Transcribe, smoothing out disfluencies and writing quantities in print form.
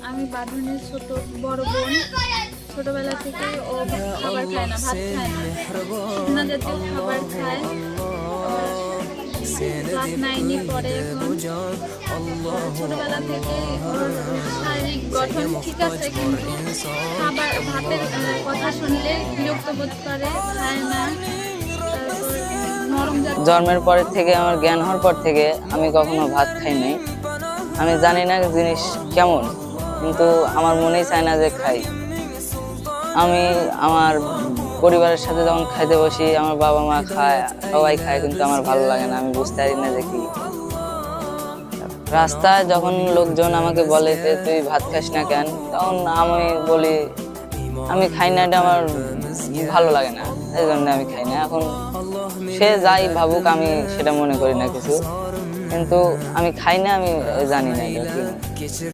আমি বাঁধনের বড় বোন। ছোটবেলা থেকে ও খাবার খায় না, ভাত খায় না, শুকনা জাতীয় খাবার খায়। ক্লাস 9-এ পড়ে এখন। ছোটবেলা থেকে ওর শারীরিক গঠন ঠিক আছে, কিন্তু ভাতের কথা শুনলে বিরক্ত বোধ করে, খায় না। জন্মের পর থেকে আমার জ্ঞান হওয়ার পর থেকে আমি কখনো ভাত খাইনি। আমি জানি না জিনিস কেমন, কিন্তু আমার মনেই চায় না যে খাই। আমি আমার পরিবারের সাথে যখন খাইতে বসি, আমার বাবা মা খায়, সবাই খায়, কিন্তু আমার ভালো লাগে না। আমি বুঝতে পারি না যে কি। রাস্তায় যখন লোকজন আমাকে বলে যে তুই ভাত খাস না কেন, তখন আমি বলি আমি খাই না, এটা আমার ভালো লাগে না, এই জন্য আমি খাই না। এখন সে যাই ভাবুক, আমি সেটা মনে করি না কিছু, কিন্তু আমি খাই না, আমি জানি না এটা কি।